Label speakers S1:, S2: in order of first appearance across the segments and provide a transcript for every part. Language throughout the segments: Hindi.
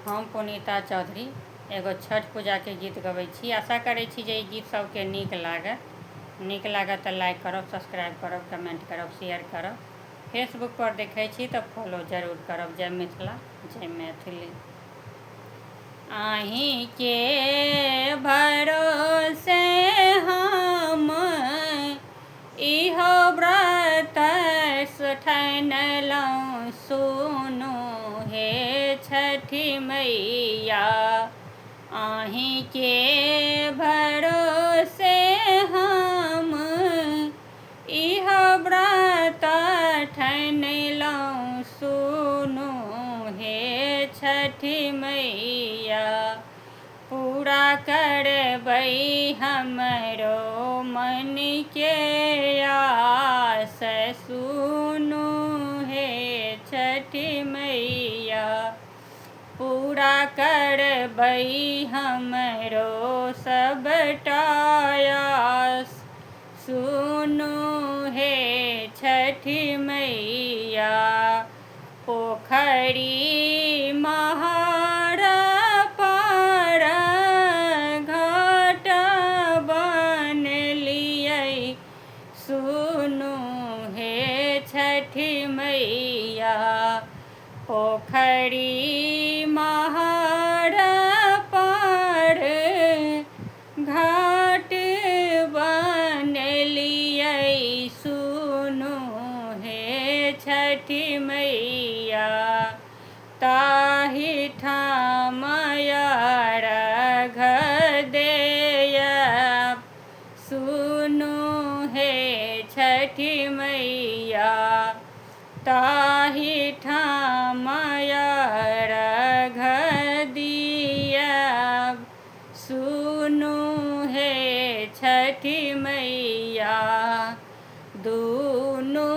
S1: हम पुनीता चौधरी एगो छठ पूजा के गीत गबै छी। आशा करै छी जे ई गीत सबके नीक लागत तऽ लाइक करब, सब्सक्राइब करब, कमेंट करब, शेयर करब। फेसबुक पर देखै छी तऽ फॉलो जरूर करब। जय मिथिला, जय मैथिली। अहीं के भरोसे हम इहो व्रत ठानलहुँ, सुनू हे छठी मैया। अहीं के भरोसे हम इहो व्रत ठानलहुँ, सुनू हे छठी मैया। पूरा करबै हमरो मन के आस, सुनू हे छठी मैया। पूरा करबै हमरो सबटा आस, सुनू हे छठी मैया। पोखरी महार पर घाट बनलियै, सुनू हे छठी मैया। पोखरी महार पर घाट बनलियै, सुनू हे छठी मैया। ताहि ठाम अर्घ देयब, सुनू हे छठी मैया। ताहि ठाम अर्घ दियब, सुनू हे छठी मैया। दुनू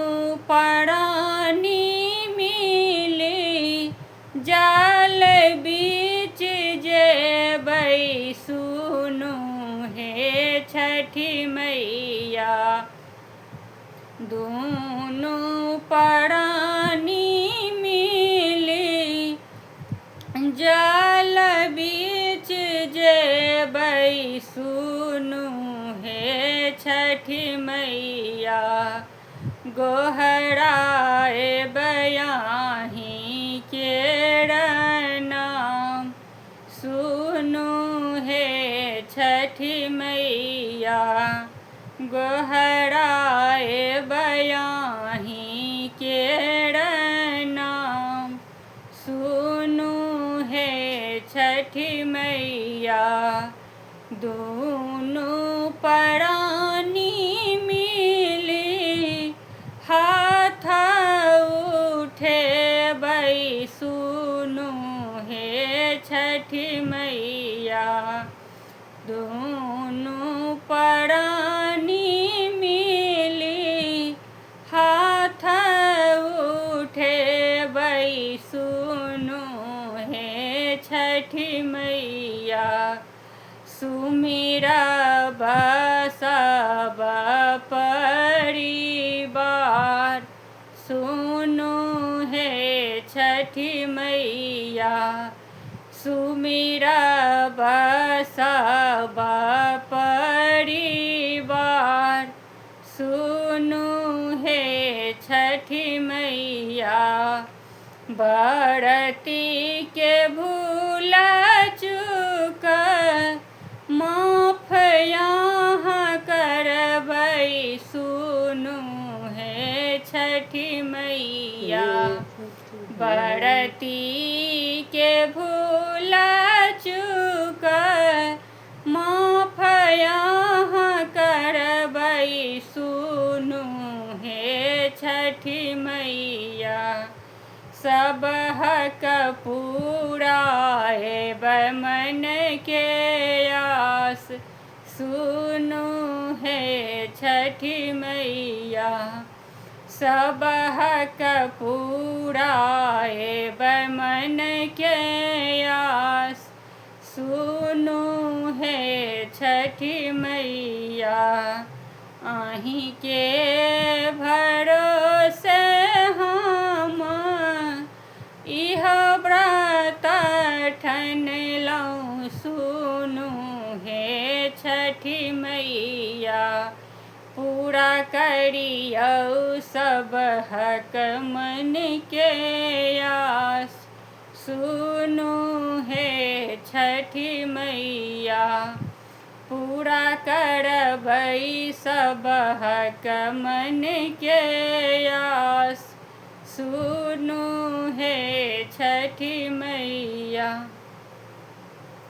S1: प्राणी मिली जल बीच जेबै, सुनू हे छठी मैया। दुनू प्राणी मिली जल बीच जेबै, सुनू हे छठी मैया। गोहराएबै अहीं केर नाम, सुनू हे छठी मैया। गोहराएबै अहीं केर नाम, सुनू हे छठी मैया। दुनू प्राणी मिली हाथ उठेबै, सुनू हे छठी मैया। दुनू प्राणी मिली हाथ उठेबै, सुनू हे छठी मैया। सुमिरब सब परिवार, सुनू हे छठी मैया। सुमिरब सब परिवार, सुनू हे छठी मैया। बरती के भूल चूक माफ यहाँ करबै, सुनू हे छठी मैया। बरती के भूल चूक माफ यहाँ करबै, सुनू हे छठी मैया। सब हक पुराएबै मन के आस, सुनू हे छठी मैया। सब हक पुराएबै मन के आस, सुनू हे छठी मैया। अहीं के भरोसे हम इह व्रत छठी मैया, पूरा करियौ सब हक मन के आस। सुनु हे छठी मैया, पूरा करबै सब हक मन के आस। सुनु हे छठी मैया।